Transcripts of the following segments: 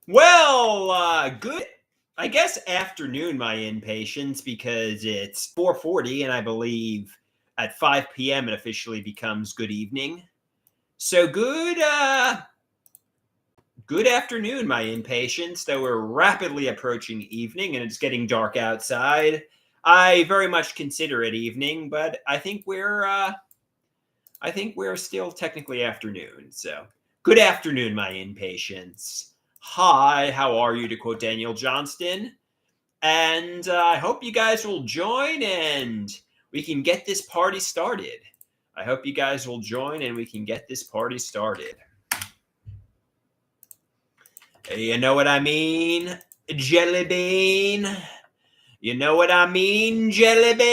Good, I guess, afternoon, my inpatients, because it's 4:40, and I believe at 5 p.m. it officially becomes good evening. So good afternoon, my inpatients. Though we're rapidly approaching evening and it's getting dark outside, I very much consider it evening, but I think we're still technically afternoon. So good afternoon, my inpatients. Hi, how are you? To quote Daniel Johnston. And I hope you guys will join and we can get this party started. I hope you guys will join and we can get this party started. You know what I mean, Jelly Bean? You know what I mean, Jelly Bean?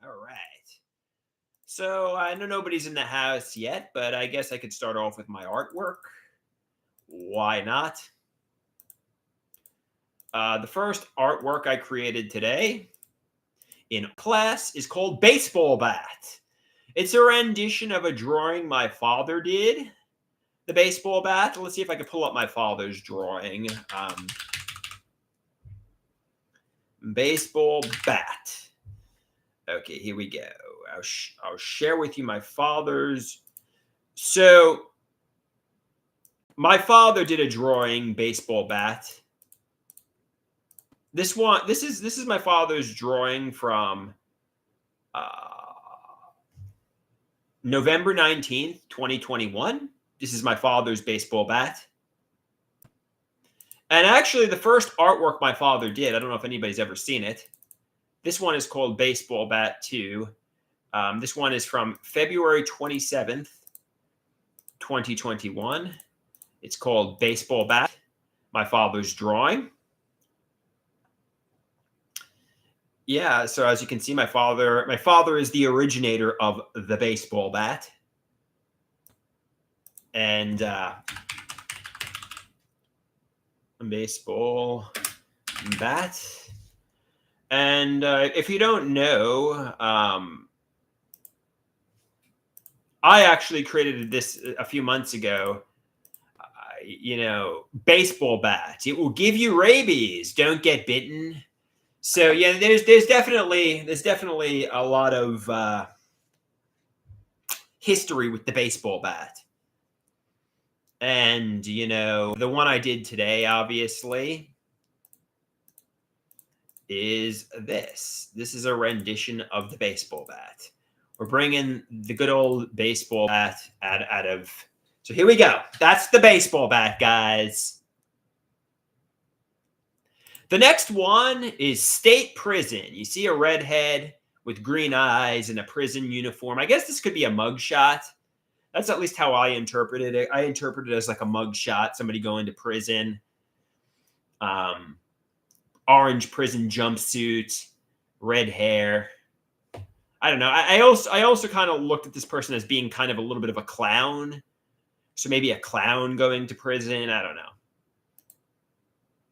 All right. So I know nobody's in the house yet, but I guess I could start off with my artwork. Why not? The first artwork I created today in class is called Baseball Bat. It's a rendition of a drawing my father did. The baseball bat. Let's see if I can pull up my father's drawing. Baseball bat. Okay, here we go. I'll share with you my father's. So, my father did a drawing, baseball bat. This is my father's drawing from November 19th, 2021. This is my father's baseball bat. And actually, the first artwork my father did, I don't know if anybody's ever seen it. This one is called Baseball Bat 2. This one is from February 27th, 2021. It's called Baseball Bat, my father's drawing. Yeah, so as you can see, my father is the originator of the baseball bat. And baseball bat. And if you don't know, I actually created this a few months ago. Baseball bat. It will give you rabies. Don't get bitten. So yeah, there's definitely a lot of history with the baseball bat. And the one I did today, obviously, is this. This is a rendition of the baseball bat. We're bringing the good old baseball bat out of. So here we go. That's the baseball bat, guys. The next one is State Prison. You see a redhead with green eyes in a prison uniform. I guess this could be a mugshot. That's at least how I interpreted it. I interpreted it as like a mugshot, somebody going to prison. Orange prison jumpsuit, red hair. I don't know. I also kind of looked at this person as being kind of a little bit of a clown. So maybe a clown going to prison. I don't know.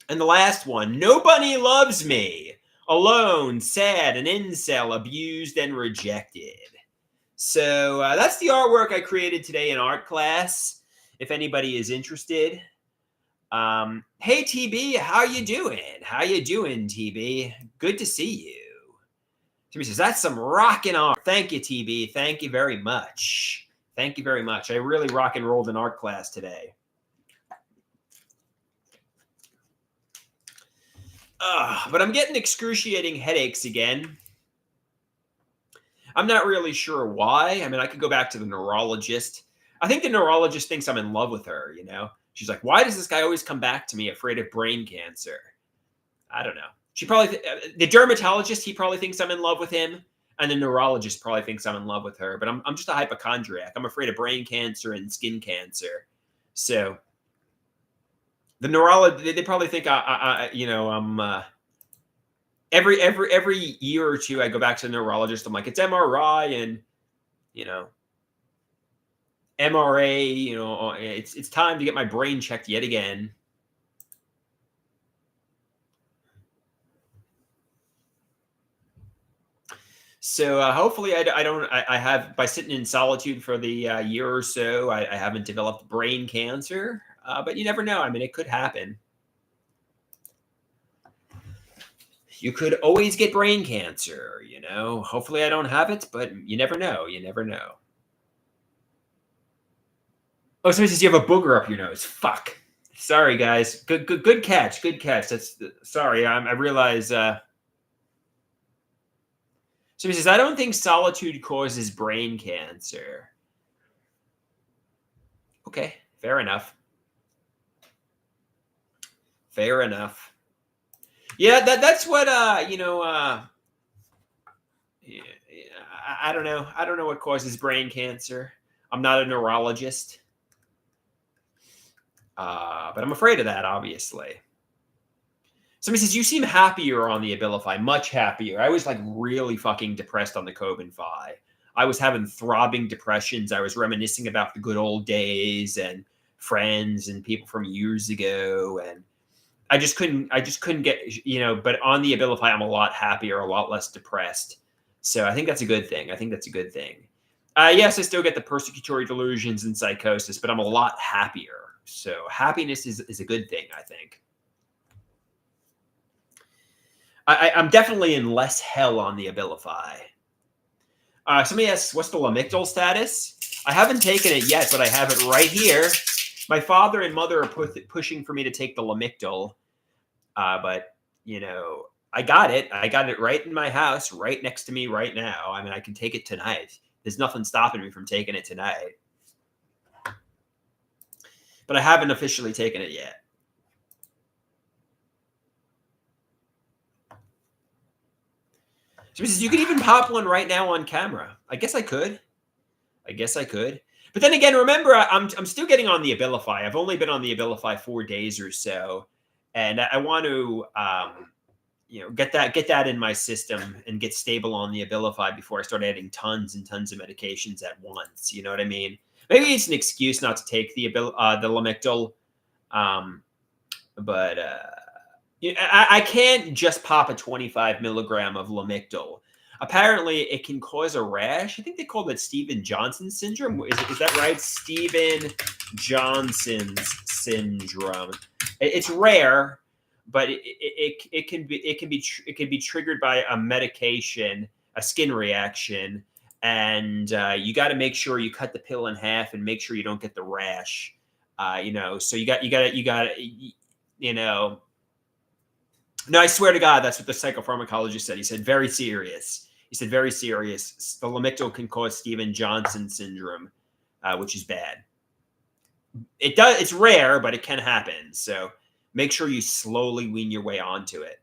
And the last one, Nobody Loves Me. Alone, sad, an incel, abused and rejected. So that's the artwork I created today in art class. If anybody is interested. Hey, TB, how you doing? How you doing, TB? Good to see you. TB says, that's some rockin' art. Thank you, TB. Thank you very much. Thank you very much. I really rock and rolled in art class today. But I'm getting excruciating headaches again. I'm not really sure why. I mean, I could go back to the neurologist. I think the neurologist thinks I'm in love with her, She's like, why does this guy always come back to me afraid of brain cancer? I don't know. She probably, the dermatologist, he probably thinks I'm in love with him. And the neurologist probably thinks I'm in love with her. But I'm just a hypochondriac. I'm afraid of brain cancer and skin cancer. So the neurologist, they probably think I'm, every year or two, I go back to the neurologist. I'm like, it's MRI and, MRA, it's time to get my brain checked yet again. So hopefully I don't I have by sitting in solitude for the year or so I haven't developed brain cancer, but you never know. I mean, it could happen. You could always get brain cancer, you know. Hopefully I don't have it, but you never know. You never know. Oh, somebody says you have a booger up your nose. Fuck. Sorry, guys. Good catch. Good catch. That's sorry. I realize. Somebody says I don't think solitude causes brain cancer. Okay, fair enough. Fair enough. Yeah, that's what yeah, I don't know. I don't know what causes brain cancer. I'm not a neurologist, but I'm afraid of that. Obviously. Somebody says you seem happier on the Abilify, much happier. I was like really fucking depressed on the Coben Fi. I was having throbbing depressions. I was reminiscing about the good old days and friends and people from years ago, and I just couldn't get, but on the Abilify, I'm a lot happier, a lot less depressed. So I think that's a good thing. I think that's a good thing. Yes, I still get the persecutory delusions and psychosis, but I'm a lot happier. So happiness is a good thing, I think. I'm definitely in less hell on the Abilify. Somebody asks, what's the Lamictal status? I haven't taken it yet, but I have it right here. My father and mother are pushing for me to take the Lamictal. But I got it. I got it right in my house, right next to me right now. I mean, I can take it tonight. There's nothing stopping me from taking it tonight. But I haven't officially taken it yet. So he says, you could even pop one right now on camera. I guess I could. But then again, remember, I'm still getting on the Abilify. I've only been on the Abilify 4 days or so. And I want to get that in my system and get stable on the Abilify before I start adding tons and tons of medications at once. You know what I mean? Maybe it's an excuse not to take the Lamictal, but I can't just pop a 25 milligram of Lamictal. Apparently, it can cause a rash. I think they call it Steven Johnson syndrome. Is that right? Steven Johnson's syndrome. It's rare, but it can be triggered by a medication, a skin reaction, and you got to make sure you cut the pill in half and make sure you don't get the rash. So you got No, I swear to God, that's what the psychopharmacologist said. He said very serious. He said very serious. The Lamictal can cause Steven Johnson syndrome, which is bad. It does. It's rare, but it can happen. So make sure you slowly wean your way onto it.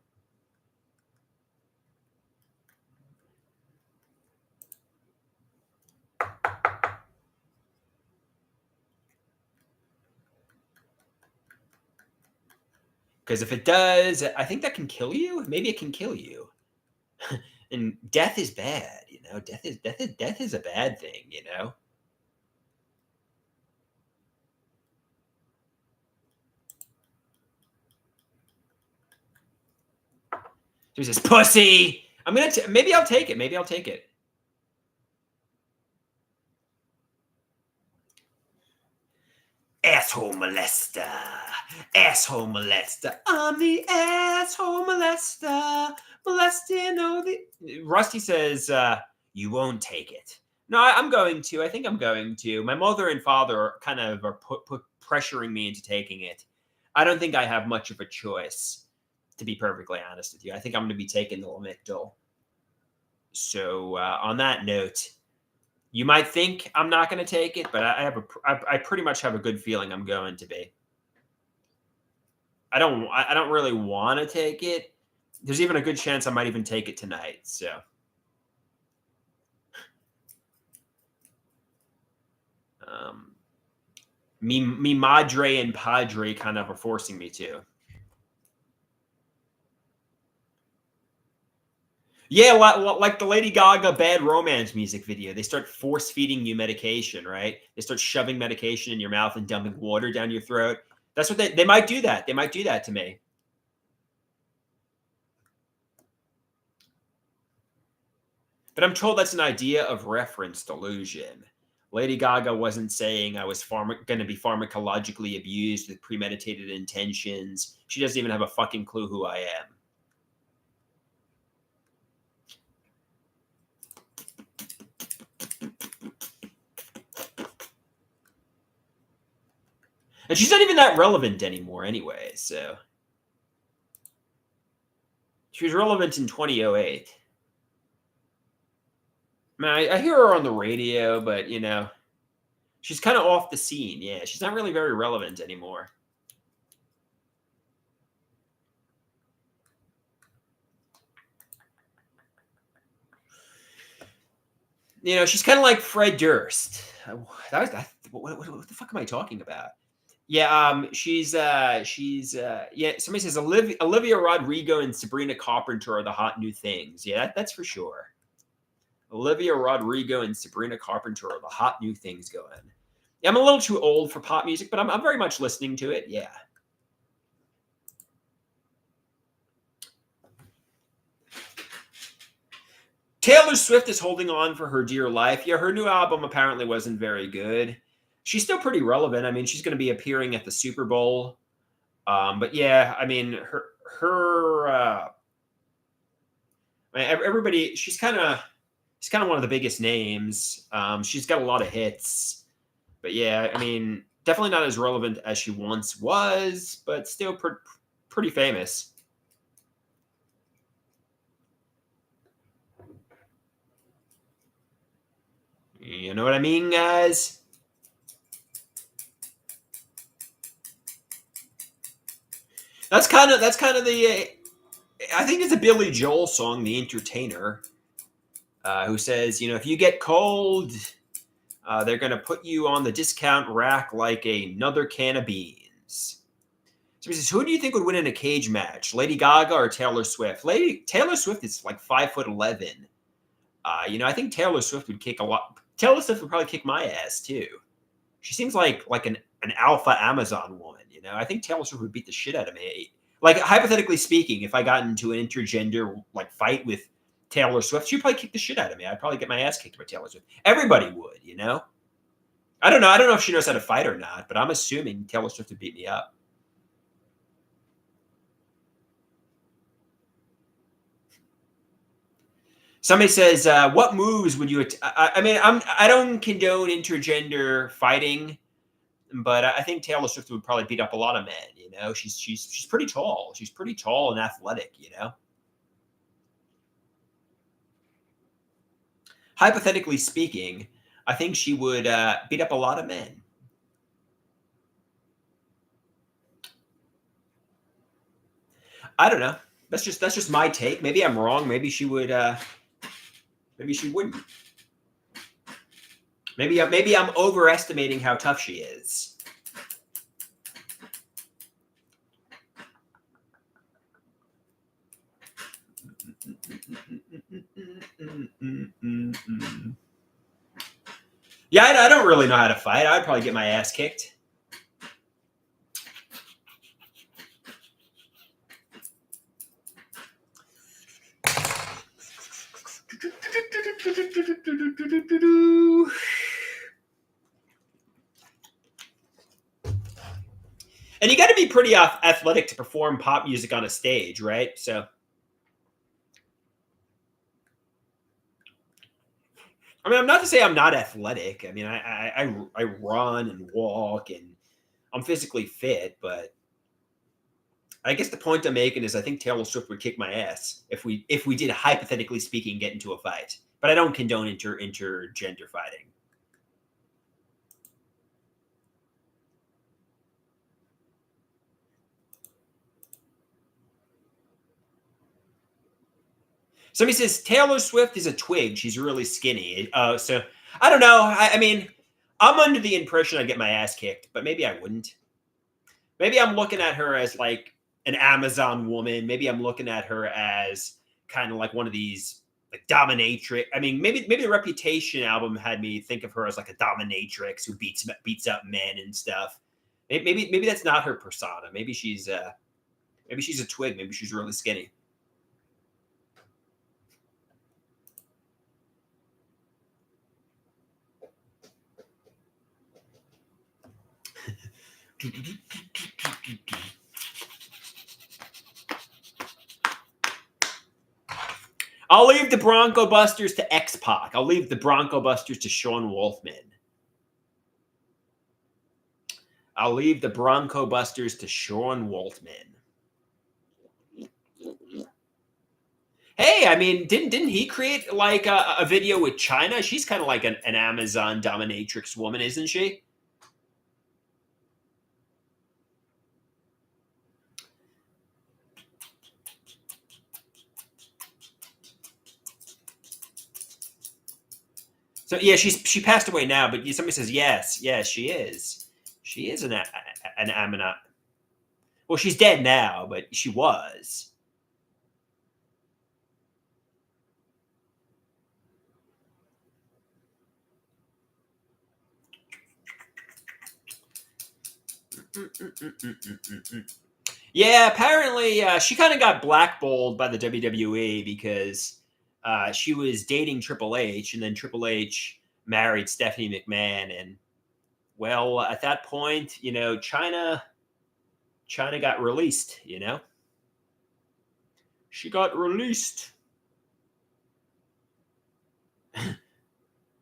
Because if it does, I think that can kill you. Maybe it can kill you. And death is bad, Death is a bad thing, So he says, "Pussy." Maybe I'll take it. Maybe I'll take it. Asshole molester. Asshole molester. I'm the asshole molester. Molesting all the. Rusty says, you won't take it. No, I'm going to. I think I'm going to. My mother and father are kind of pressuring me into taking it. I don't think I have much of a choice, to be perfectly honest with you. I think I'm going to be taking the Lamictal. So on that note, you might think I'm not going to take it, but I pretty much have a good feeling I'm going to be. I don't really want to take it. There's even a good chance I might even take it tonight. So. Me madre and padre kind of are forcing me to. Yeah, like the Lady Gaga Bad Romance music video. They start force feeding you medication, right? They start shoving medication in your mouth and dumping water down your throat. That's what they might do that. They might do that to me. But I'm told that's an idea of reference delusion. Lady Gaga wasn't saying I was going to be pharmacologically abused with premeditated intentions. She doesn't even have a fucking clue who I am. And she's not even that relevant anymore anyway, so. She was relevant in 2008. I mean, I hear her on the radio, but, you know, she's kind of off the scene. Yeah, she's not really very relevant anymore. You know, she's kind of like Fred Durst. What the fuck am I talking about? Yeah, yeah. Somebody says Olivia Rodrigo and Sabrina Carpenter are the hot new things. Yeah, that's for sure. Olivia Rodrigo and Sabrina Carpenter are the hot new things going. Yeah, I'm a little too old for pop music, but I'm very much listening to it. Yeah. Taylor Swift is holding on for her dear life. Yeah, her new album apparently wasn't very good. She's still pretty relevant. I mean, she's going to be appearing at the Super Bowl. But yeah, I mean, everybody, she's kind of one of the biggest names. She's got a lot of hits. But yeah, I mean, definitely not as relevant as she once was, but still pretty famous. You know what I mean, guys? That's kind of the. I think it's a Billy Joel song, "The Entertainer," who says, you know, if you get cold, they're going to put you on the discount rack like another can of beans. So he says, who do you think would win in a cage match, Lady Gaga or Taylor Swift? Taylor Swift is like 5'11". You know, I think Taylor Swift would kick a lot. Taylor Swift would probably kick my ass too. She seems like an alpha Amazon woman. You know, I think Taylor Swift would beat the shit out of me. Like, hypothetically speaking, if I got into an intergender like fight with Taylor Swift, she'd probably kick the shit out of me. I'd probably get my ass kicked by Taylor Swift. Everybody would, you know. I don't know if she knows how to fight or not, but I'm assuming Taylor Swift would beat me up. Somebody says, "What moves would you?" I mean, I don't condone intergender fighting, but I think Taylor Swift would probably beat up a lot of men. You know, she's pretty tall. She's pretty tall and athletic. You know, hypothetically speaking, I think she would beat up a lot of men. I don't know. That's just my take. Maybe I'm wrong. Maybe she would. Maybe she wouldn't. Maybe I'm overestimating how tough she is. Yeah, I don't really know how to fight. I'd probably get my ass kicked. And you got to be pretty athletic to perform pop music on a stage, right? So, I mean, I'm not to say I'm not athletic. I mean, I run and walk, and I'm physically fit. But I guess the point I'm making is I think Taylor Swift would kick my ass if we did, hypothetically speaking, get into a fight. But I don't condone intergender fighting. Somebody says Taylor Swift is a twig. She's really skinny. So I don't know. I mean, I'm under the impression I'd get my ass kicked, but maybe I wouldn't. Maybe I'm looking at her as like an Amazon woman. Maybe I'm looking at her as kind of like one of these like dominatrix. I mean, maybe the Reputation album had me think of her as like a dominatrix who beats up men and stuff. Maybe that's not her persona. Maybe she's a twig. Maybe she's really skinny. I'll leave the Bronco Busters to X-Pac. I'll leave the Bronco Busters to Sean Wolfman. I'll leave the Bronco Busters to Sean Wolfman. Hey, I mean, didn't he create like a video with China? She's kind of like an Amazon dominatrix woman, isn't she? So yeah, she passed away now, but somebody says yes, she is. She is an Ammonite. Well, she's dead now, but she was. Yeah, apparently she kind of got blackballed by the WWE because she was dating Triple H, and then Triple H married Stephanie McMahon, and well, at that point, China got released. She got released.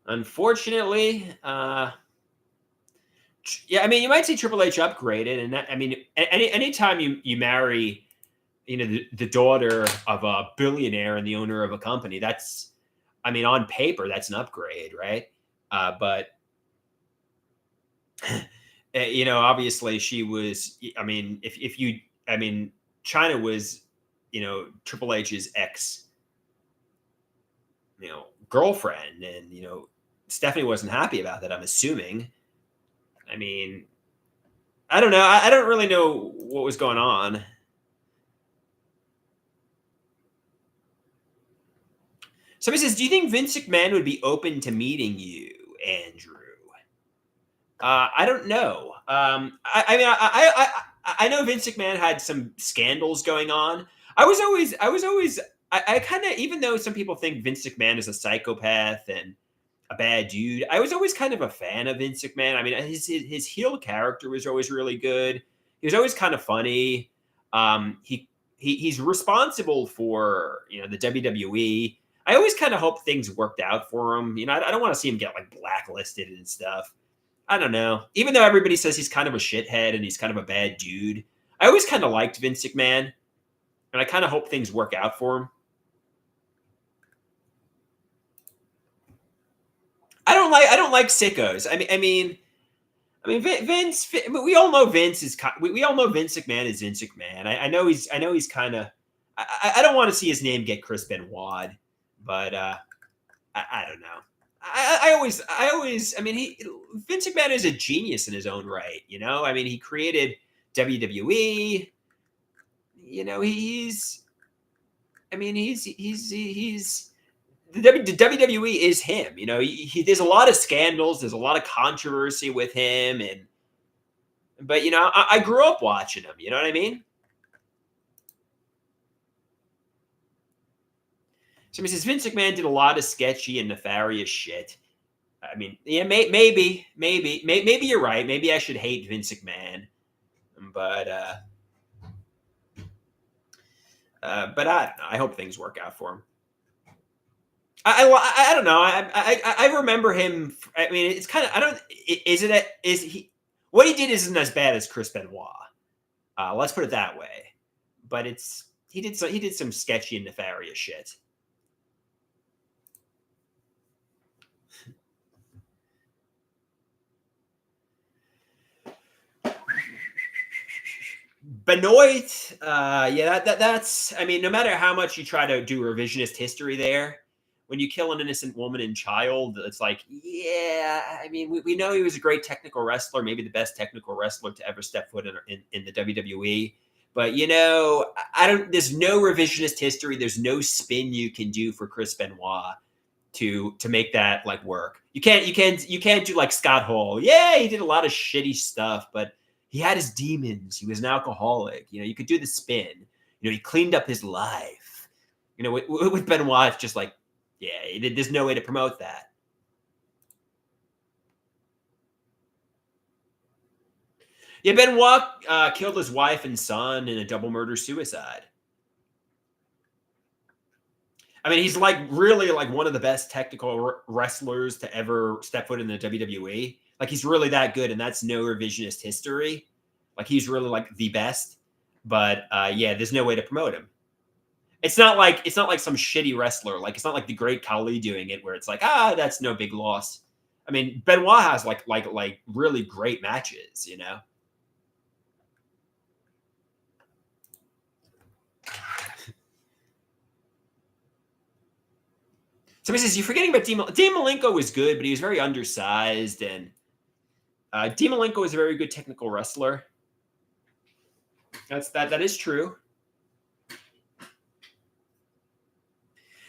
Unfortunately, yeah, I mean, you might say Triple H upgraded, and that, I mean, anytime you marry, the daughter of a billionaire and the owner of a company, that's, I mean, on paper, that's an upgrade, right? But obviously, she was. I mean, if you, I mean, China was, Triple H's ex, girlfriend, and Stephanie wasn't happy about that. I'm assuming. I mean, I don't know. I don't really know what was going on. Somebody says, "Do you think Vince McMahon would be open to meeting you, Andrew?" I don't know. I mean, I know Vince McMahon had some scandals going on. I was always, I kind of, even though some people think Vince McMahon is a psychopath and a bad dude, I was always kind of a fan of Vince McMahon. I mean, his heel character was always really good. He was always kind of funny. He's responsible for the WWE. I always kind of hope things worked out for him. I don't want to see him get like blacklisted and stuff. I don't know. Even though everybody says he's kind of a shithead and he's kind of a bad dude, I always kind of liked Vince McMahon, and I kind of hope things work out for him. I don't like sickos. I mean, Vince. We all know Vince is. We all know Vince McMahon is Vince McMahon. I know he's kind of. I don't want to see his name get Chris Benoit, but I don't know. I always. I mean, Vince McMahon is a genius in his own right. I mean, he created WWE. He's. I mean, he's the WWE is him. There's a lot of scandals. There's a lot of controversy with him, but I grew up watching him. You know what I mean? Somebody says Vince McMahon did a lot of sketchy and nefarious shit. I mean, yeah, maybe you're right. Maybe I should hate Vince McMahon, but I don't know. I hope things work out for him. I don't know. I remember him. I mean, it's kind of, I don't. Is he, what he did isn't as bad as Chris Benoit. Let's put it that way. But he did some sketchy and nefarious shit. Benoit, yeah, that's. I mean, no matter how much you try to do revisionist history there, when you kill an innocent woman and child, it's like, yeah. I mean, we know he was a great technical wrestler, maybe the best technical wrestler to ever step foot in the WWE. But I don't. There's no revisionist history. There's no spin you can do for Chris Benoit to make that like work. You can't do like Scott Hall. Yeah, he did a lot of shitty stuff, but he had his demons. He was an alcoholic. You could do the spin. He cleaned up his life. With Benoit, it's just like, yeah, there's no way to promote that. Yeah, Benoit killed his wife and son in a double murder suicide. I mean, he's like really like one of the best technical wrestlers to ever step foot in the WWE. Like he's really that good, and that's no revisionist history. Like he's really like the best. But yeah, there's no way to promote him. It's not like some shitty wrestler. Like it's not like the Great Khali doing it, where it's like that's no big loss. I mean, Benoit has like really great matches, you know. Somebody says you're forgetting about Dean Malenko was good, but he was very undersized, and Dean Malenko is a very good technical wrestler. That is true.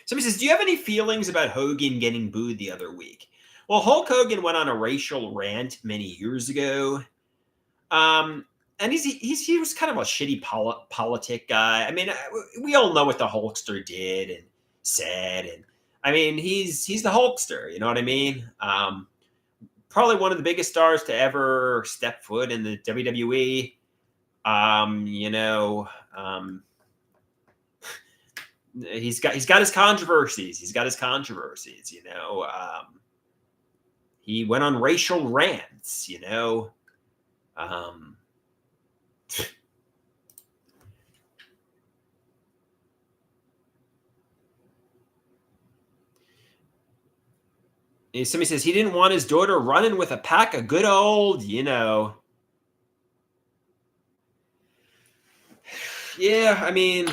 Somebody says, do you have any feelings about Hogan getting booed the other week? Well, Hulk Hogan went on a racial rant many years ago. And he was kind of a shitty politic guy. I mean, we all know what the Hulkster did and said, and I mean, he's the Hulkster. You know what I mean? Probably one of the biggest stars to ever step foot in the WWE. You know, he's got his controversies. You know, he went on racial rants. You know. Somebody says he didn't want his daughter running with a pack of good old, you know. Yeah, I mean,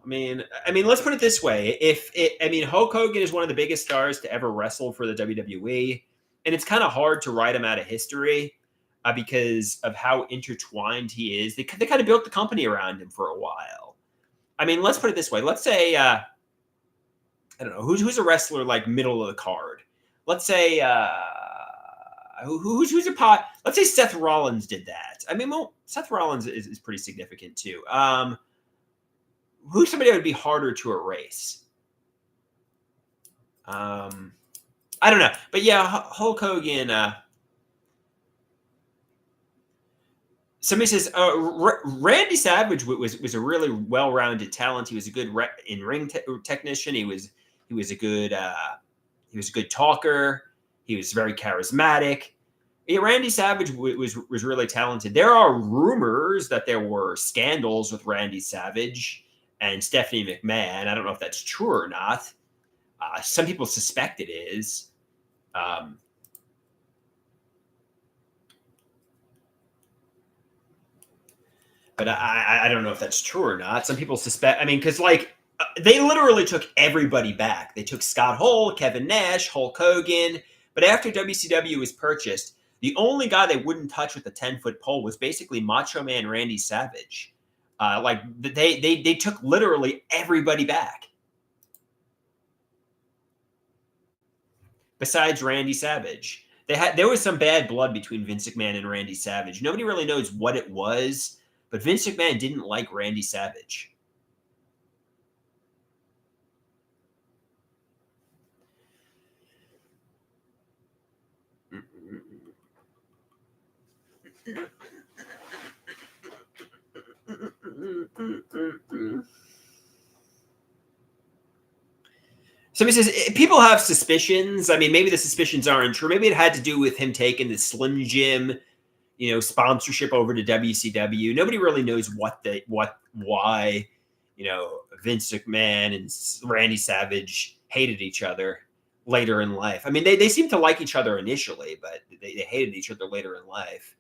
let's put it this way: Hulk Hogan is one of the biggest stars to ever wrestle for the WWE, and it's kind of hard to write him out of history because of how intertwined he is. They kind of built the company around him for a while. I mean, let's put it this way: let's say I don't know who's a wrestler like middle of the card. Let's say who's a pot. Let's say Seth Rollins did that. I mean, well, Seth Rollins is pretty significant too. Who's somebody that would be harder to erase? I don't know, but yeah, Hulk Hogan. Somebody says Randy Savage was a really well-rounded talent. He was a good in-ring technician. He was a good talker. He was very charismatic. Yeah, Randy Savage was really talented. There are rumors that there were scandals with Randy Savage and Stephanie McMahon. I don't know if that's true or not. Some people suspect it is. But I don't know if that's true or not. Some people suspect. I mean, because they literally took everybody back. They took Scott Hall, Kevin Nash, Hulk Hogan. But after WCW was purchased, the only guy they wouldn't touch with a 10-foot pole was basically Macho Man Randy Savage. They took literally everybody back, besides Randy Savage. There was some bad blood between Vince McMahon and Randy Savage. Nobody really knows what it was, but Vince McMahon didn't like Randy Savage. Somebody says people have suspicions. I mean, maybe the suspicions aren't true. Maybe it had to do with him taking the Slim Jim, sponsorship over to WCW. Nobody really knows why, Vince McMahon and Randy Savage hated each other later in life. I mean, they seem to like each other initially, but they hated each other later in life.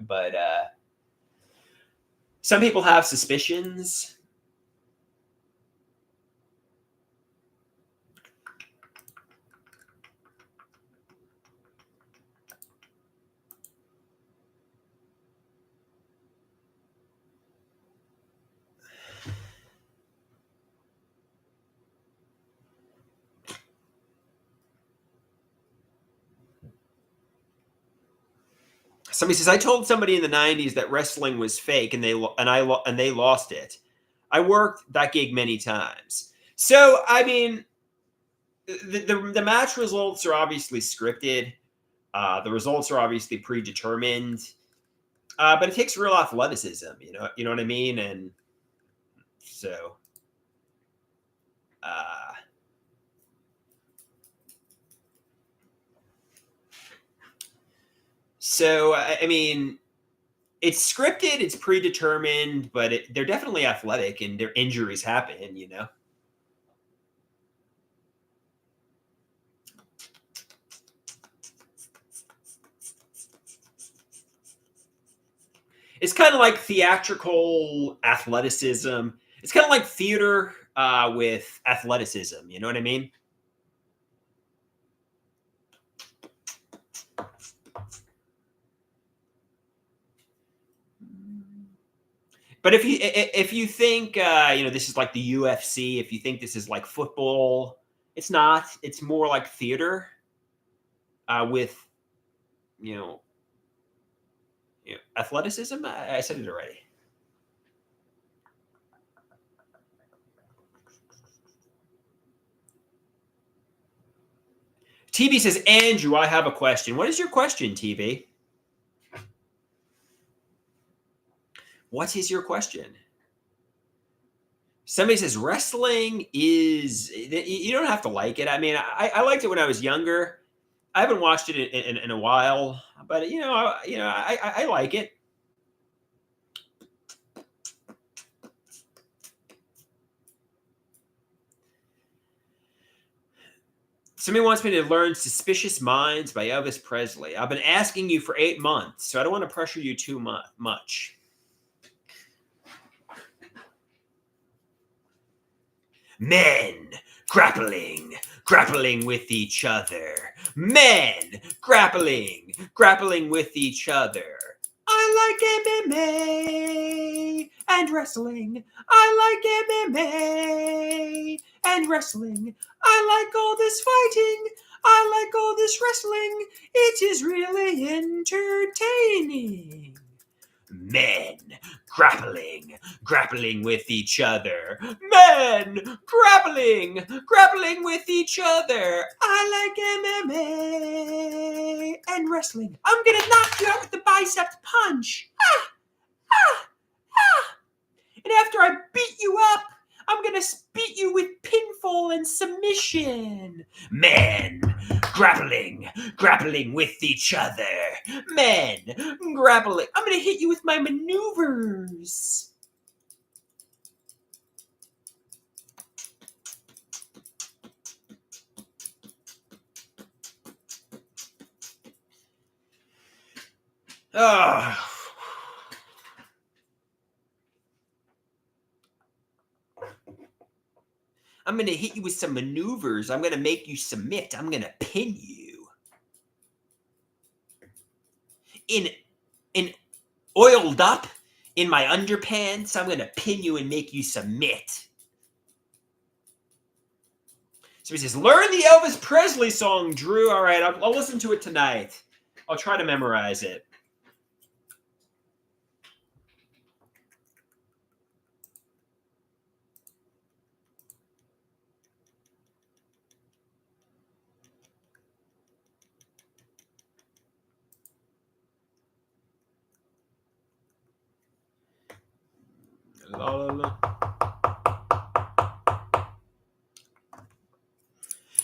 But some people have suspicions. Somebody says, I told somebody in the 90s that wrestling was fake and they lost it. I worked that gig many times. So, I mean, the match results are obviously scripted. The results are obviously predetermined. But it takes real athleticism, you know what I mean? And so, uh, I mean, it's scripted, it's predetermined, but they're definitely athletic, and their injuries happen. It's kind of like theatrical athleticism. It's kind of like theater with athleticism. You know what I mean? But if you think this is like the UFC, if you think this is like football, it's not. It's more like theater with you know, athleticism. I said it already. TV says, Andrew, I have a question. What is your question, TV? What is your question? Somebody says wrestling is. You don't have to like it. I mean, I liked it when I was younger. I haven't watched it in a while, but I like it. Somebody wants me to learn "Suspicious Minds" by Elvis Presley. I've been asking you for 8 months, so I don't want to pressure you too much. Men grappling with each other. Men grappling with each other. I like MMA and wrestling. I like MMA and wrestling. I like all this fighting. I like all this wrestling. It is really entertaining. Men grappling with each other. Men grappling with each other. I like MMA and wrestling. I'm gonna knock you out with the biceps punch. And after I beat you up, I'm gonna beat you with pinfall and submission. Men grappling with each other. Men grappling. I'm gonna hit you with my maneuvers. Oh. I'm gonna hit you with some maneuvers. I'm gonna make you submit. I'm gonna pin you. In oiled up in my underpants, I'm gonna pin you and make you submit. So he says, learn the Elvis Presley song, Drew. All right, I'll listen to it tonight. I'll try to memorize it. La, la, la.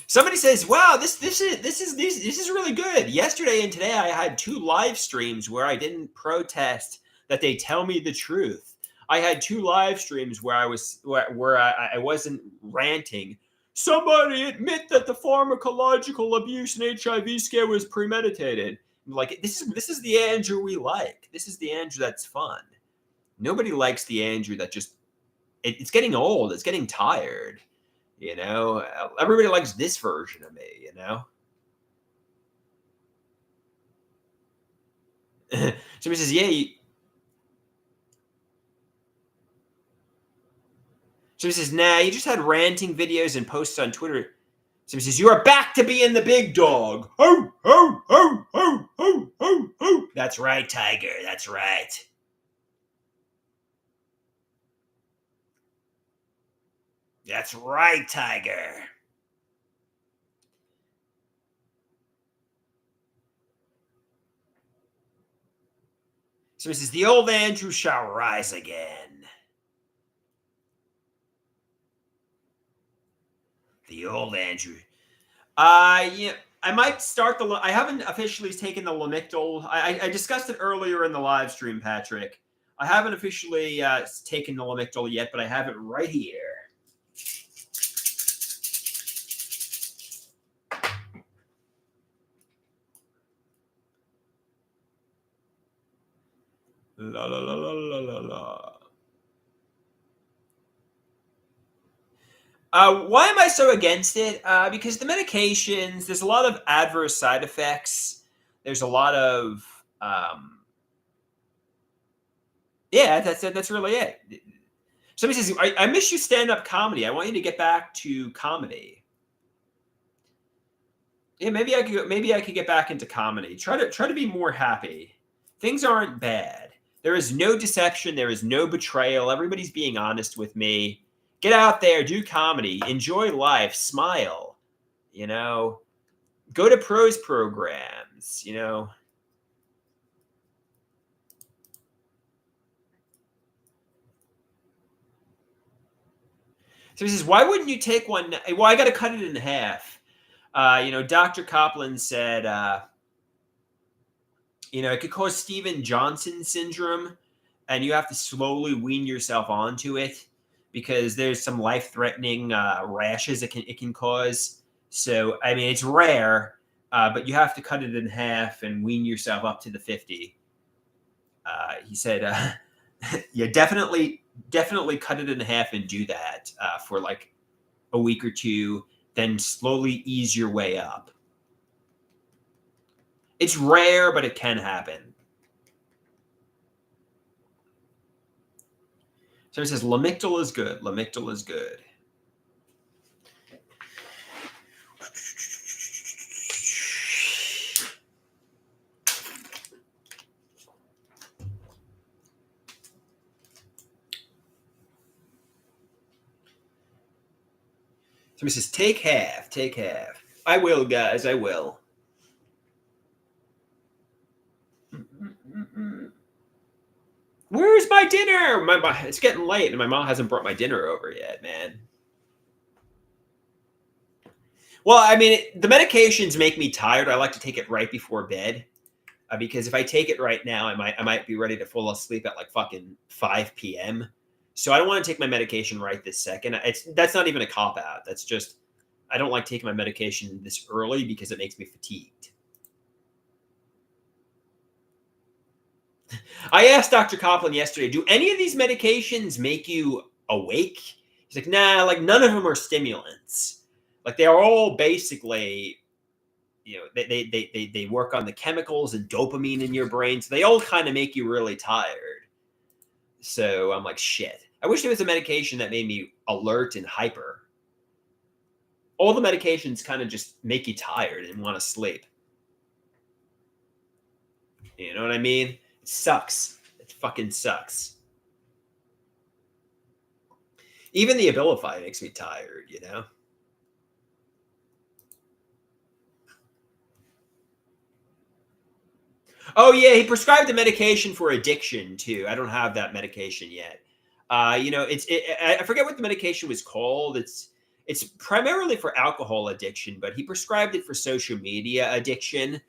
Somebody says, "Wow, this is really good." Yesterday and today, I had 2 live streams where I didn't protest that they tell me the truth. I had 2 live streams where I wasn't ranting. Somebody admit that the pharmacological abuse and HIV scare was premeditated. Like this is the Andrew we like. This is the Andrew that's fun. Nobody likes the Andrew that just it's getting old. It's getting tired. Everybody likes this version of me. Somebody says, "Yeah." Somebody says, "Nah, you just had ranting videos and posts on Twitter." Somebody says, "You are back to being the big dog." Ho ho ho ho ho ho ho. That's right, Tiger. That's right. That's right, Tiger. So he says, the old Andrew shall rise again. The old Andrew. Yeah, I might start the. I haven't officially taken the Lamictal. I discussed it earlier in the live stream, Patrick. I haven't officially taken the Lamictal yet, but I have it right here. La la la la la la la. Why am I so against it? Because the medications, there's a lot of adverse side effects. There's a lot of, yeah, that's really it. Somebody says, I miss you stand-up comedy. I want you to get back to comedy. Yeah, maybe I could get back into comedy. Try to be more happy. Things aren't bad. There is no deception. There is no betrayal. Everybody's being honest with me. Get out there, do comedy, enjoy life, smile. You know, go to prose programs. You know. So he says, why wouldn't you take one? Well, I got to cut it in half. Dr. Copland said, it could cause Steven Johnson syndrome, and you have to slowly wean yourself onto it because there's some life-threatening rashes it can cause. So, I mean, it's rare, but you have to cut it in half and wean yourself up to the 50. He said, yeah, definitely cut it in half and do that for like a week or two, then slowly ease your way up. It's rare, but it can happen. So it says Lamictal is good. Lamictal is good. Somebody says, take half, take half. I will, guys, I will. Where's my dinner? It's getting late, and my mom hasn't brought my dinner over yet, man. Well, I mean, the medications make me tired. I like to take it right before bed because if I take it right now, I might be ready to fall asleep at like fucking 5 p.m. So I don't want to take my medication right this second. That's not even a cop out. That's just I don't like taking my medication this early because it makes me fatigued. I asked Dr. Copland yesterday, do any of these medications make you awake? He's like, nah, like none of them are stimulants. Like they are all basically, they work on the chemicals and dopamine in your brain. So they all kind of make you really tired. So I'm like, shit. I wish there was a medication that made me alert and hyper. All the medications kind of just make you tired and want to sleep. You know what I mean? It sucks. It fucking sucks. Even the Abilify makes me tired, you know? Oh, yeah, he prescribed a medication for addiction, too. I don't have that medication yet. I forget what the medication was called. It's primarily for alcohol addiction, but he prescribed it for social media addiction.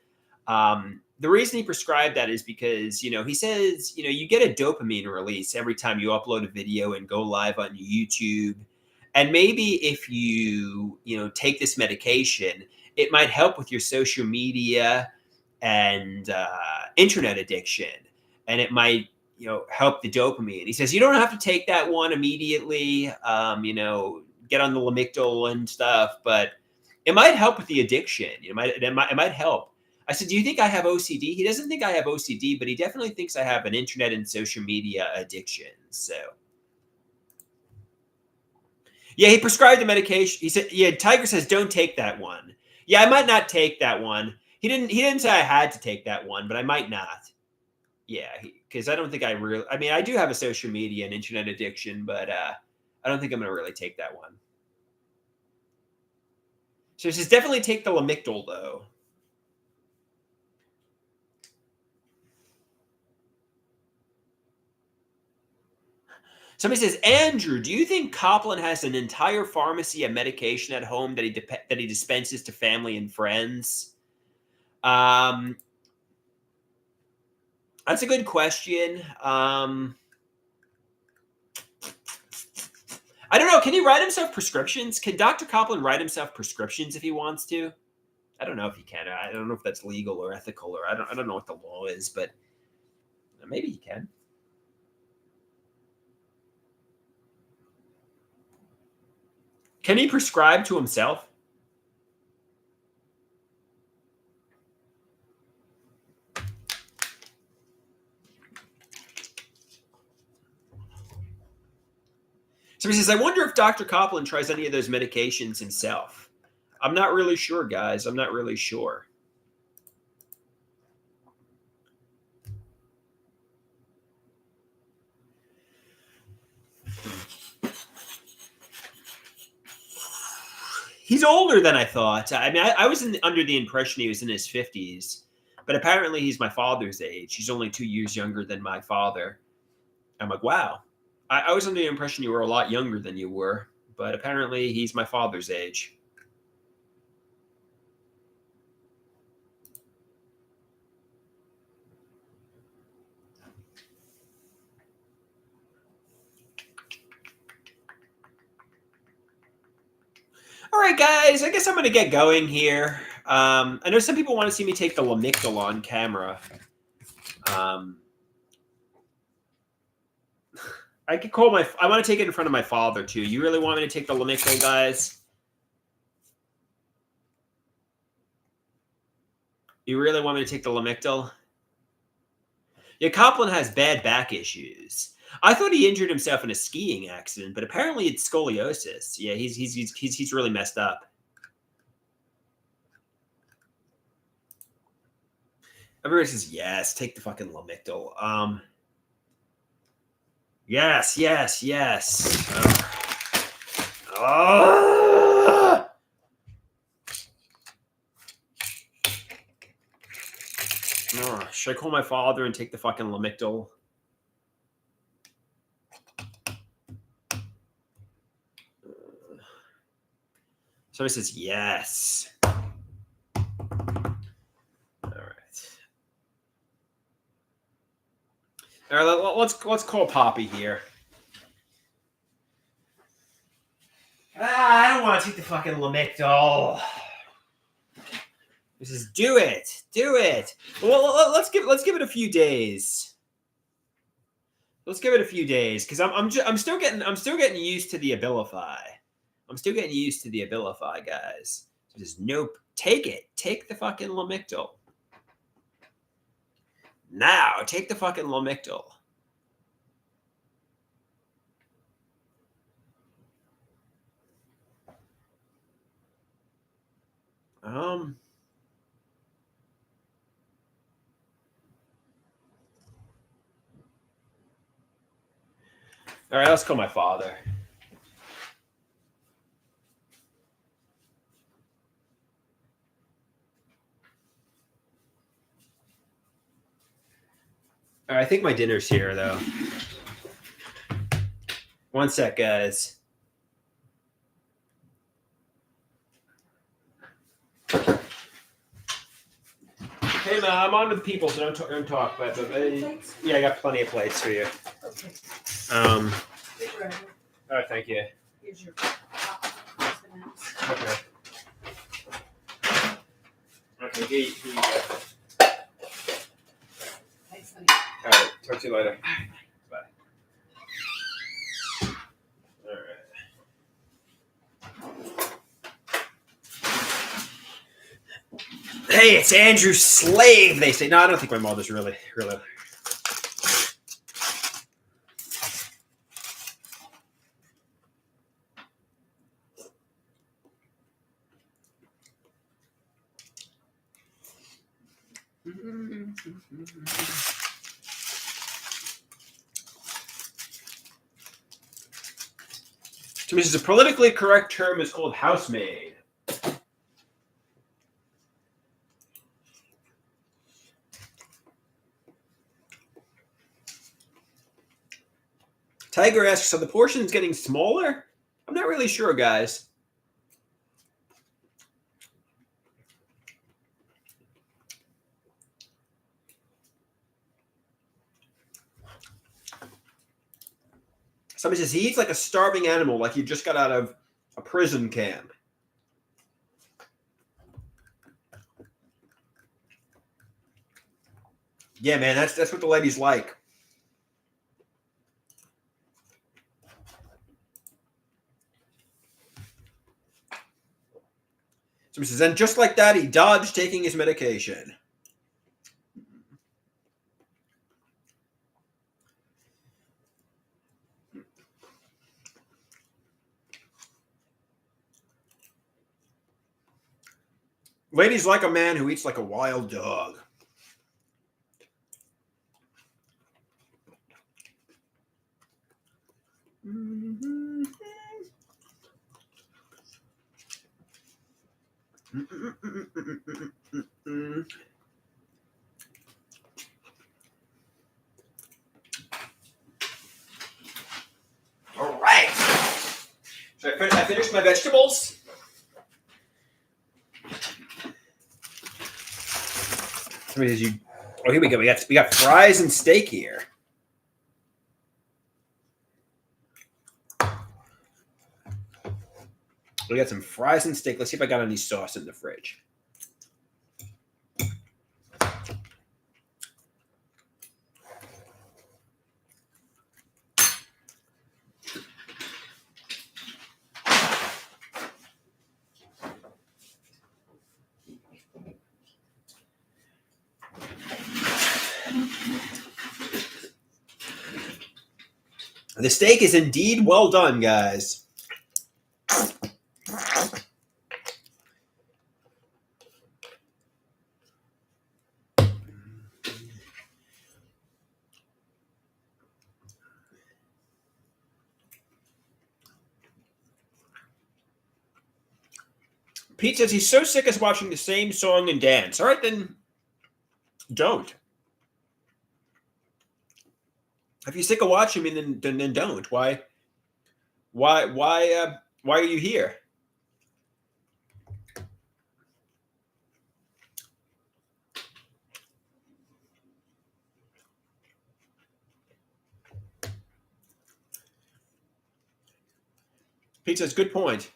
The reason he prescribed that is because, he says, you get a dopamine release every time you upload a video and go live on YouTube. And maybe if you, take this medication, it might help with your social media and internet addiction. And it might, help the dopamine. He says, you don't have to take that one immediately, get on the Lamictal and stuff, but it might help with the addiction. It might help. I said, do you think I have OCD? He doesn't think I have OCD, but he definitely thinks I have an internet and social media addiction. So, yeah, he prescribed the medication. He said, yeah, Tiger says, don't take that one. Yeah, I might not take that one. He didn't say I had to take that one, but I might not. Yeah, because I don't think I mean, I do have a social media and internet addiction, but I don't think I'm going to really take that one. So he says, definitely take the Lamictal, though. Somebody says, Andrew, do you think Copland has an entire pharmacy of medication at home that he dispenses to family and friends? That's a good question. I don't know. Can he write himself prescriptions? Can Dr. Copland write himself prescriptions if he wants to? I don't know if he can. I don't know if that's legal or ethical, or I don't know what the law is, but maybe he can. Can he prescribe to himself? Somebody says, I wonder if Dr. Copland tries any of those medications himself. I'm not really sure, guys. I'm not really sure. He's older than I thought. I mean, I was under the impression he was in his 50s, but apparently he's my father's age. He's only 2 years younger than my father. I'm like, wow. I was under the impression you were a lot younger than you were, but apparently he's my father's age. All right, guys, I guess I'm going to get going here. I know some people want to see me take the Lamictal on camera. I could call I want to take it in front of my father, too. You really want me to take the Lamictal, guys? You really want me to take the Lamictal? Yeah, Copland has bad back issues. I thought he injured himself in a skiing accident, but apparently it's scoliosis. Yeah, he's really messed up. Everybody says yes. Take the fucking Lamictal. Yes. Should I call my father and take the fucking Lamictal? Somebody says yes. All right, let's call Poppy here. I don't want to take the fucking Lamictal. He says, do it. Well, let's give it a few days. Let's give it a few days, because I'm still getting used to the Abilify. I'm still getting used to the Abilify, guys. So just nope. Take it. Take the fucking Lamictal. Now, take the fucking Lamictal. All right, let's call my father. All right, I think my dinner's here, though. One sec, guys. Hey, man, I'm on to the people, so don't talk. But yeah, I got plenty of plates for you. Okay. All right, thank you. Here's your Okay. Okay, here you go. Thanks, honey. All right, talk to you later. Bye. All right. Hey, it's Andrew Slave, they say. No, I don't think my mother's really. So, this is a politically correct term is called housemaid. Tiger asks, are the portions getting smaller? I'm not really sure, guys. Somebody says he eats like a starving animal, like he just got out of a prison camp. Yeah, man, that's what the ladies like. Somebody says, and just like that, he dodged taking his medication. Ladies like a man who eats like a wild dog. All right. So I finished my vegetables. Somebody says oh, here we go. We got fries and steak here. We got some fries and steak. Let's see if I got any sauce in the fridge. The steak is indeed well done, guys. Pete says he's so sick of watching the same song and dance. All right, then don't. If you're sick of watching me, then don't. Why are you here? Pete says, good point.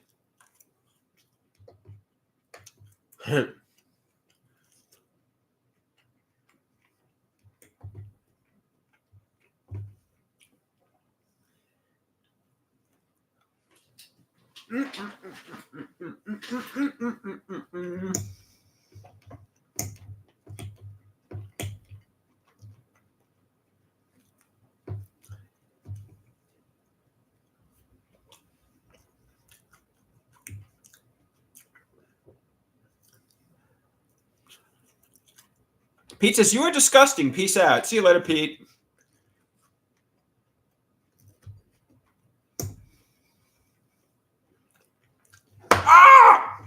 Pete says, you are disgusting. Peace out. See you later, Pete. Ah!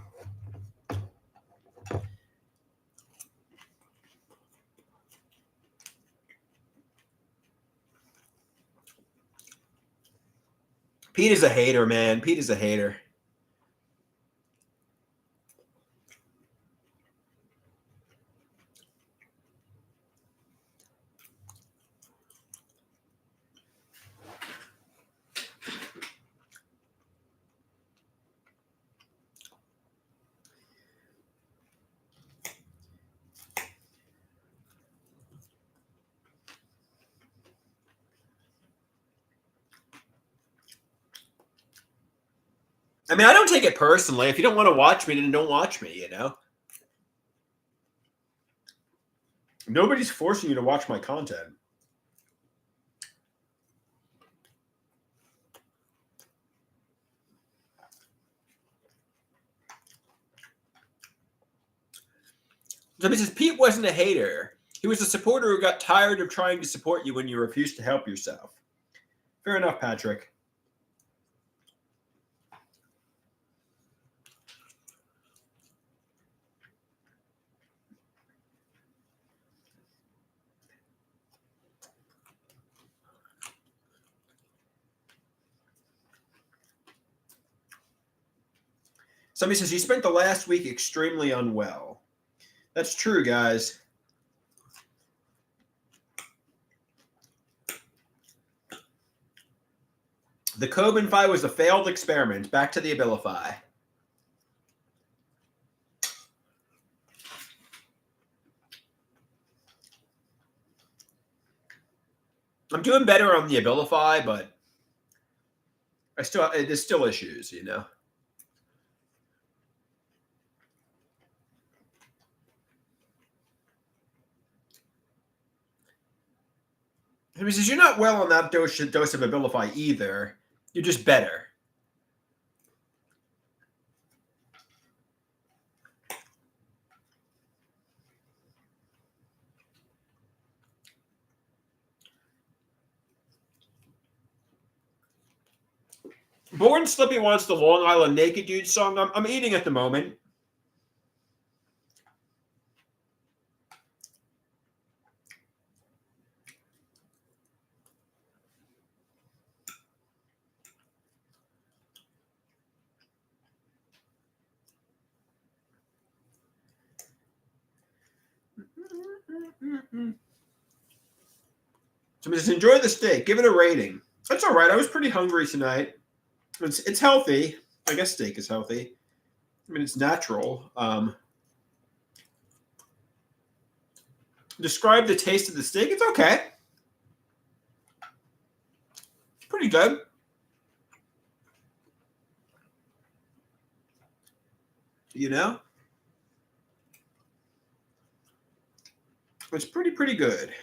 Pete is a hater, man. Pete is a hater. I mean, I don't take it personally. If you don't want to watch me, then don't watch me, you know? Nobody's forcing you to watch my content. Somebody says, Pete wasn't a hater. He was a supporter who got tired of trying to support you when you refused to help yourself. Fair enough, Patrick. Somebody says, you spent the last week extremely unwell. That's true, guys. The Cobenfy was a failed experiment. Back to the Abilify. I'm doing better on the Abilify, but there's still issues, you know. He says, you're not well on that dose of Abilify either. You're just better. Born Slippy wants the Long Island Naked Dude song. I'm eating at the moment. So just enjoy the steak. Give it a rating. That's all right. I was pretty hungry tonight. It's healthy. I guess steak is healthy. I mean, it's natural. Describe the taste of the steak. It's okay. Pretty good. You know? It's pretty good.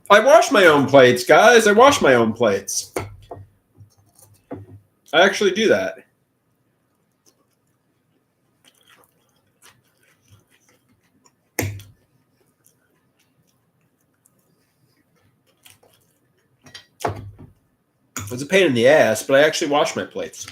I wash my own plates, guys. I wash my own plates. I actually do that. It's a pain in the ass, but I actually wash my plates.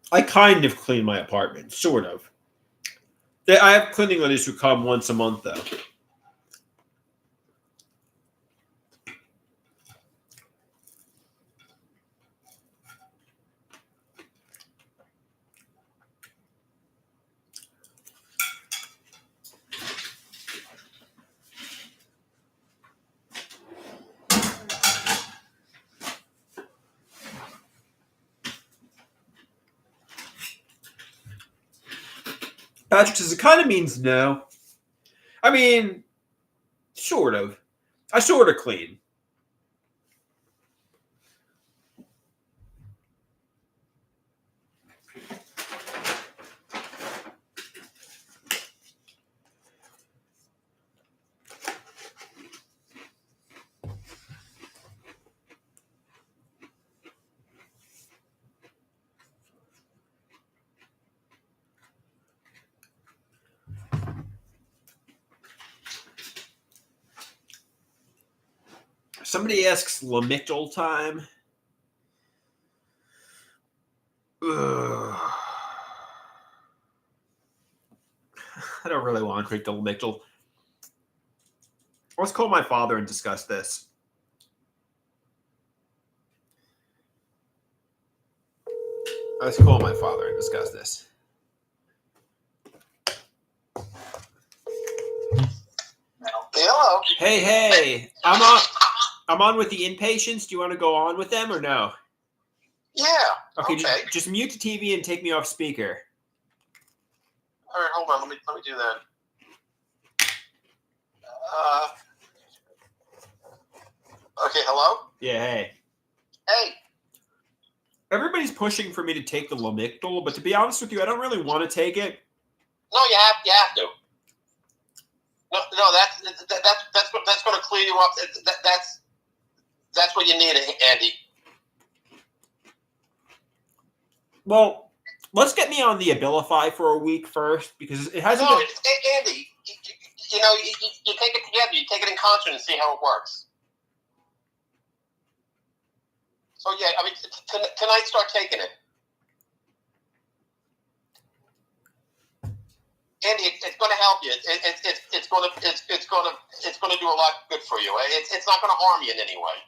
I kind of clean my apartment, sort of. I have cleaning ladies who come once a month, though. Patrick says it kind of means no. I mean, sort of. I sort of clean. Somebody asks Lamictal time. Ugh. I don't really want to drink the Lamictal. Let's call my father and discuss this. Let's call my father and discuss this. Hello. Hey, I'm on with the inpatients. Do you want to go on with them or no? Yeah. Okay. Just mute the TV and take me off speaker. All right, hold on. Let me do that. Okay. Hello. Yeah. Hey. Hey. Everybody's pushing for me to take the Lamictal, but to be honest with you, I don't really want to take it. No, you have to. No, that's going to clear you up. That's what you need, Andy. Well, let's get me on the Abilify for a week first because it hasn't. No, Andy. You take it together. You take it in concert and see how it works. So yeah, I mean, tonight start taking it. Andy, it's going to help you. It's going to do a lot good for you. It's not going to harm you in any way.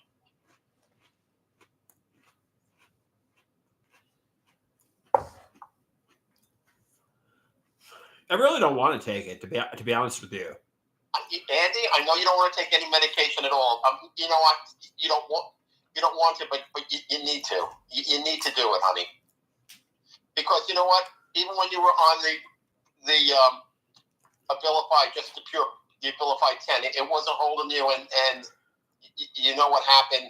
I really don't want to take it, to be honest with you. Andy, I know you don't want to take any medication at all. You know what? You don't want to, but you need to. You need to do it, honey. Because you know what? Even when you were on the Abilify, just the Abilify 10, it wasn't holding you, and you know what happened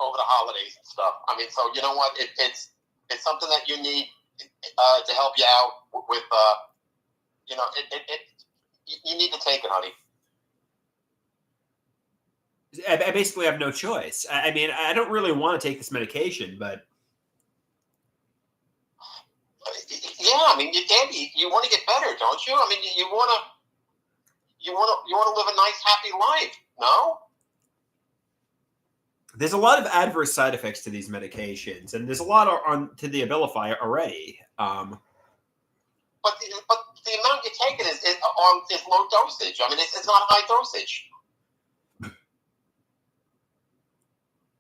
over the holidays and stuff. I mean, so you know what? It's something that you need to help you out with. You need to take it, honey. I basically have no choice. I mean, I don't really want to take this medication, but yeah, I mean, Andy, you want to get better, don't you? I mean, you want to live a nice, happy life, no? There's a lot of adverse side effects to these medications, and there's a lot to the Abilify already. But the amount you're taking is low dosage. I mean, it's not high dosage.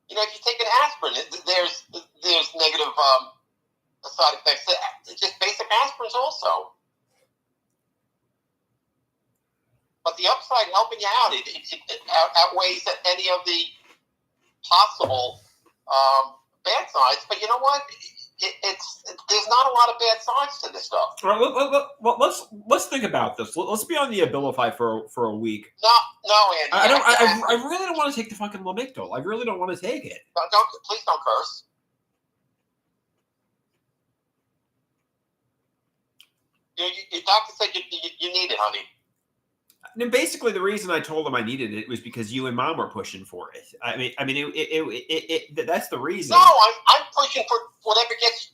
You know, if you take an aspirin, there's negative side effects. Just basic aspirins also. But the upside helping you out, it outweighs any of the possible bad sides. But you know what? There's not a lot of bad sides to this stuff. All right, let's think about this. Let's be on the Abilify for a week. No, Andy. I really don't want to take the fucking Lamictal. I really don't want to take it. Please don't curse. Your doctor said you need it, honey. And basically, the reason I told him I needed it was because you and Mom were pushing for it. I mean, that's the reason. No, I'm pushing for whatever gets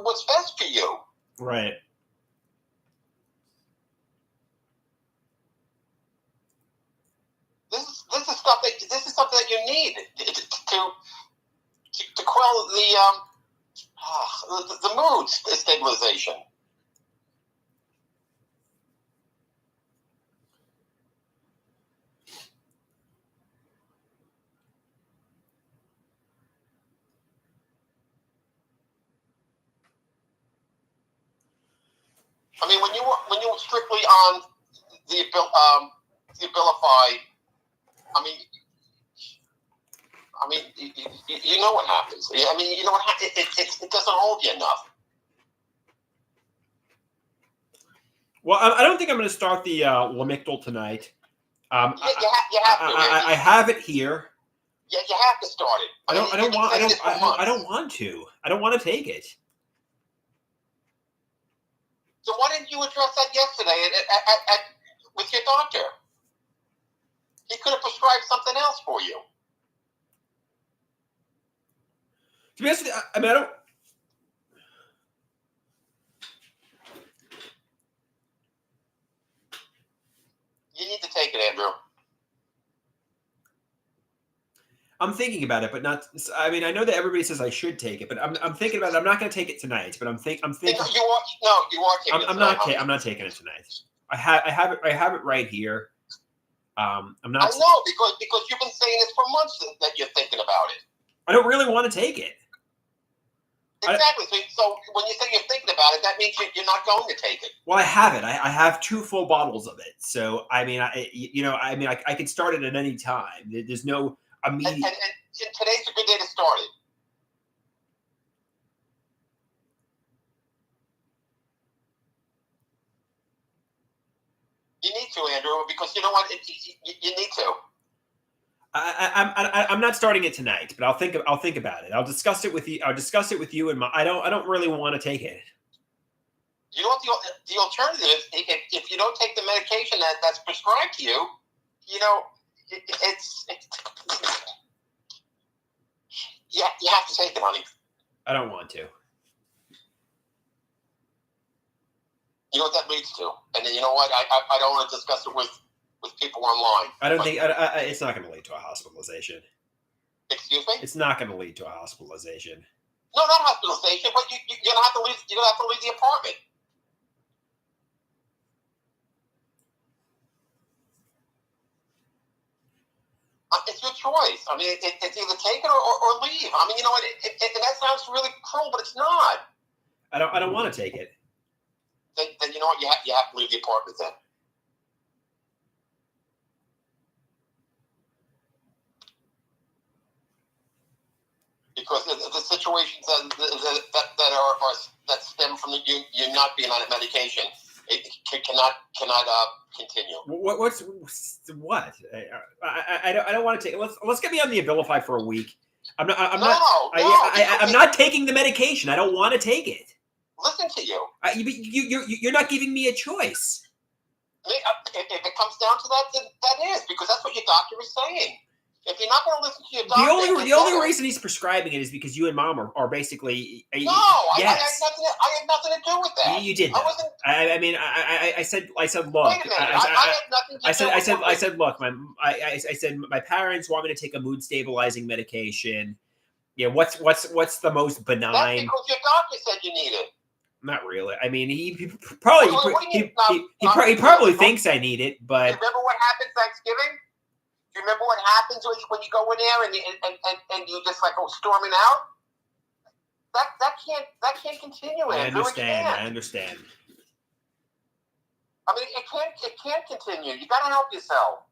what's best for you. Right. This is something that you need to quell the mood stabilization. I mean, when you were strictly on the Abilify, I mean, you know what happens. I mean, you know what happens. It doesn't hold you enough. Well, I don't think I'm going to start the Lamictal tonight. You have to. I have it here. Yeah, you have to start it. I don't want to. I don't want to take it. So why didn't you address that yesterday with your doctor? He could have prescribed something else for you. To be honest with you, I mean, I don't. You need to take it, Andrew. I'm thinking about it, but not. I mean, I know that everybody says I should take it, but I'm thinking about it. I'm not going to take it tonight, but I'm thinking. You are taking it. I'm not taking it tonight. I have it right here. I'm not. I know because you've been saying this for months that you're thinking about it. I don't really want to take it. Exactly. So when you say you're thinking about it, that means you're not going to take it. Well, I have it. I have 2 full bottles of it. So I mean, I could start it at any time. There's no immediate. And today's a good day to start it. You need to, Andrew, because you know what? You need to. I'm not starting it tonight, but I'll think about it. I'll discuss it with you. I'll discuss it with you, and I don't really want to take it. You know what the alternative is? If you don't take the medication that's prescribed to you, you know, it's you have to take it, honey. I don't want to. You know what that leads to, and then you know what? I don't want to discuss it with people online. I don't think it's not going to lead to a hospitalization. Excuse me? It's not going to lead to a hospitalization. No, not hospitalization, but you're gonna have to leave. You're gonna have to leave the apartment. It's your choice. I mean, it's either take it or leave. I mean, you know what? And that sounds really cruel, but it's not. I don't want to take it. Then you know what? You have to leave the apartment then. Because the situations that stem from you not being on a medication, it cannot continue. What? I don't want to take. Let's get me on the Abilify for a week. I'm not taking the medication. I don't want to take it. Listen to you. You're not giving me a choice. If it comes down to that, then that is because that's what your doctor is saying. If you're not going to listen to your doctor, the only reason he's prescribing it is because you and Mom are basically. No, yes. I had nothing to do with that. You did. I said, look. Wait a minute. I had nothing to do with I said, look. I said, my parents want me to take a mood stabilizing medication. Yeah. What's the most benign? That's because your doctor said you need it. Not really. I mean, he probably thinks I need it, but. Remember what happened Thanksgiving? Do you remember what happens when you go in there and you just like go storming out? That can't continue. I understand. I mean, it can't continue. You got to help yourself.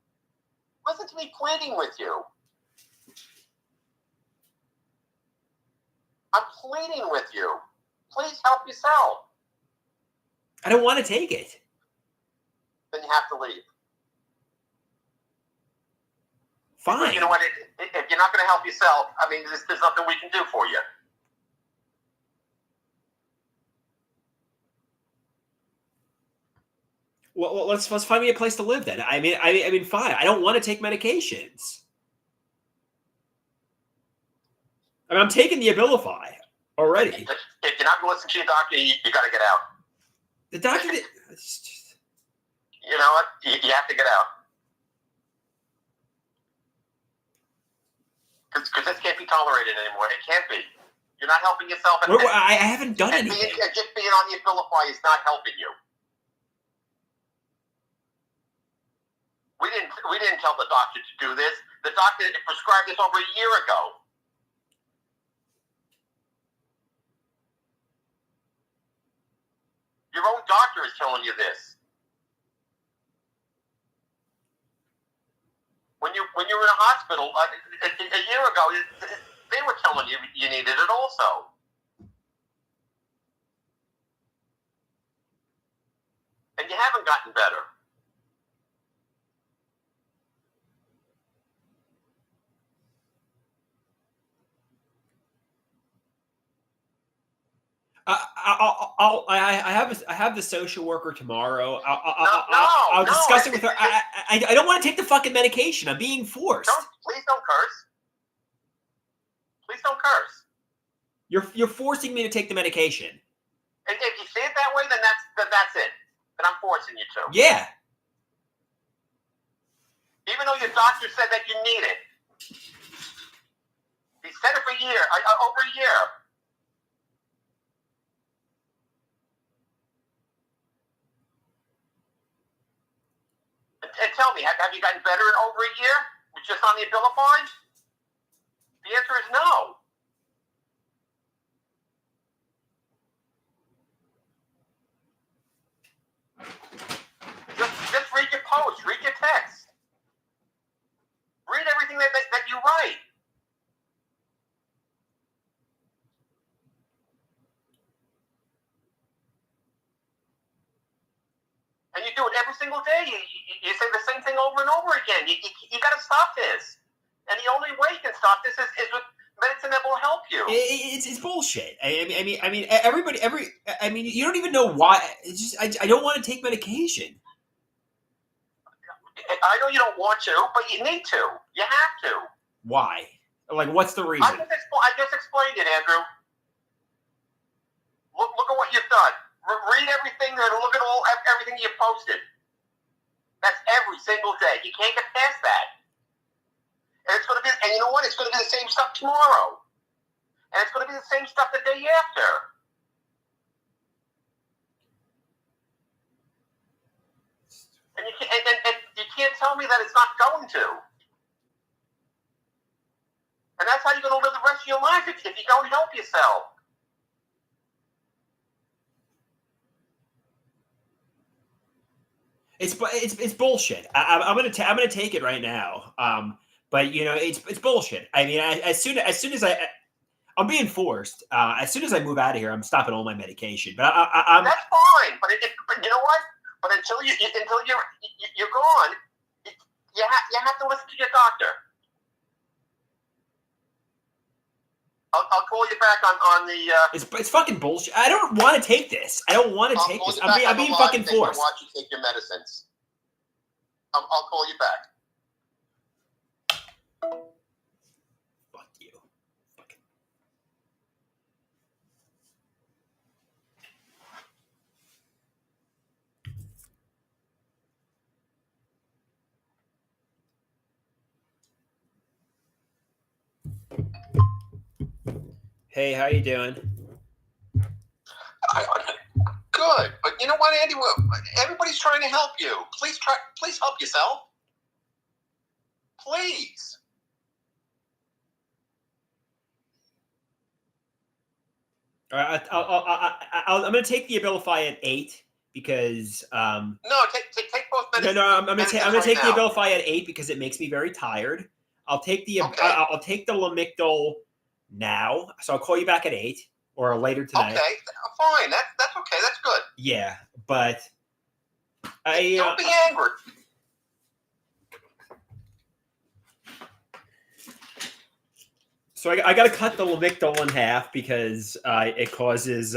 Listen to me pleading with you. I'm pleading with you. Please help yourself. I don't want to take it. Then you have to leave. Fine. But you know what? If you're not going to help yourself, I mean, there's nothing we can do for you. Well, let's find me a place to live then. I mean, fine. I don't want to take medications. I mean, I'm taking the Abilify already. If you're not going to listen to your doctor, you got to get out. The doctor. You know what? You have to get out. Because this can't be tolerated anymore. It can't be. You're not helping yourself. I haven't done anything. Just being on the Abilify is not helping you. We didn't tell the doctor to do this. The doctor prescribed this over a year ago. Your own doctor is telling you this. When you were in a hospital a year ago, they were telling you you needed it also. And you haven't gotten better. I have the social worker tomorrow. I'll discuss it with her. I don't want to take the fucking medication. I'm being forced. Please don't curse. Please don't curse. You're forcing me to take the medication. And if you say it that way, then that's it. Then I'm forcing you to. Yeah. Even though your doctor said that you need it. He said it for a year, over a year. And tell me, have you gotten better in over a year? Just on the Abilify? The answer is no. Just read your posts, read your text. Read everything that you write. And you do it every single day. You say the same thing over and over again. You got to stop this. And the only way you can stop this is with medicine that will help you. It's bullshit. I mean, everybody, you don't even know why. It's just, I don't want to take medication. I know you don't want to, but you need to. You have to. Why? Like, what's the reason? I just explained it, Andrew. Look at what you've done. Read everything and look at everything you've posted. That's every single day. You can't get past that. And it's going to be, and you know what? It's going to be the same stuff tomorrow. And it's going to be the same stuff the day after. And you can't tell me that it's not going to. And that's how you're going to live the rest of your life if you don't help yourself. It's bullshit. I'm gonna take it right now. But you know, it's bullshit. I mean, as soon as I'm being forced. As soon as I move out of here, I'm stopping all my medication. But I'm that's fine. But you know what? But until you're gone, you have to listen to your doctor. I'll call you back on the. It's fucking bullshit. I don't want to take this. I don't want to take this. I'm being fucking forced. Watch you take your medicines. I'll call you back. Fuck you. Fucking. Hey, how you doing? Good, but you know what, Andy? Everybody's trying to help you. Please help yourself. Please. All right, I'm going to take the Abilify at 8 because. No, take both medicines. No, I'm going to take the Abilify at 8 because it makes me very tired. I'll take the I'll take the Lamictal now, so I'll call you back at 8 or later tonight. Okay, fine. That's okay. That's good. Yeah, but don't be angry. So I got to cut the Lamictal in half because it causes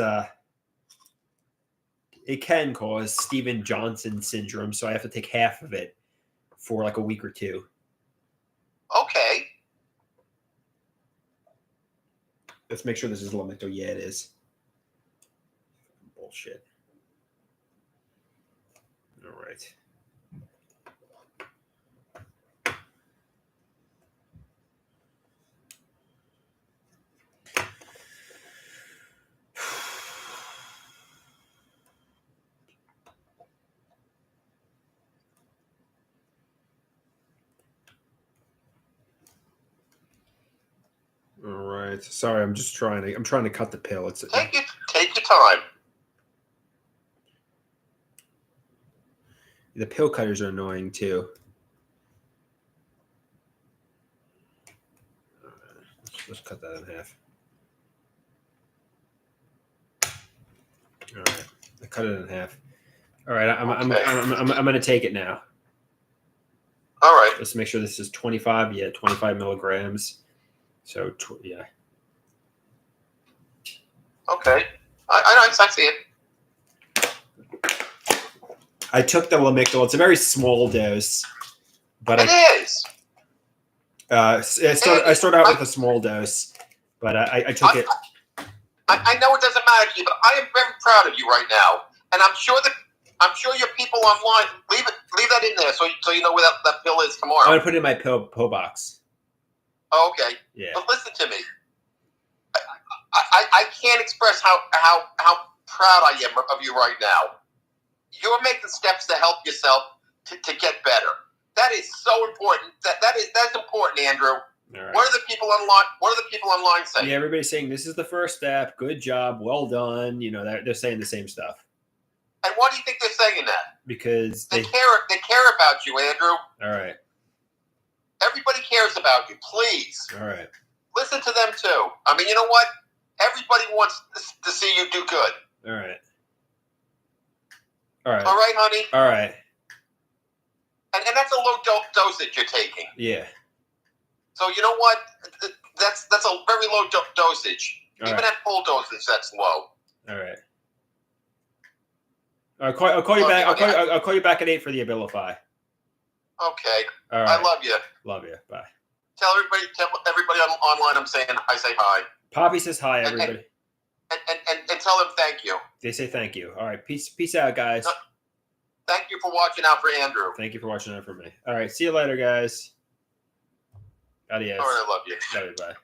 it can cause Steven Johnson syndrome. So I have to take half of it for like a week or two. Okay. Let's make sure this is Lamictal. Yeah, it is. Bullshit. All right. All right. Sorry, I'm trying to cut the pill. Take your time. The pill cutters are annoying too. All right. Let's cut that in half. All right. I cut it in half All right, I'm going to take it now. All right. Let's make sure this is 25. Yeah, 25 milligrams. So, yeah. Okay. I see it. I took the Lamictal. It's a very small dose, but It is. I started out with a small dose, but I took it. I know it doesn't matter to you, but I am very proud of you right now, and I'm sure your people online leave that in there so you know where that pill is tomorrow. I'm gonna put it in my pill box. Oh, okay. Yeah. But listen to me. I can't express how proud I am of you right now. You're making steps to help yourself to get better. That is so important. That's important, Andrew. All right. What are the people online saying? Yeah, everybody's saying this is the first step. Good job. Well done. You know, they're saying the same stuff. And why do you think they're saying that? Because they care about you, Andrew. All right. Everybody cares about you. Please. All right. Listen to them too. I mean, you know what? Everybody wants to see you do good. All right. All right. All right, honey? All right. And that's a low dosage you're taking. Yeah. So you know what? That's a very low dosage. All Even right. at full dosage, that's low. All right. I'll call you back. I'll call you back at 8 for the Abilify. Okay. All right. I love you. Love you. Bye. Tell everybody online I'm saying I say hi. Poppy says hi, everybody. And tell them thank you. They say thank you. All right. Peace out, guys. Thank you for watching out for Andrew. Thank you for watching out for me. All right. See you later, guys. Adios. All right, I love you. Love you. Bye.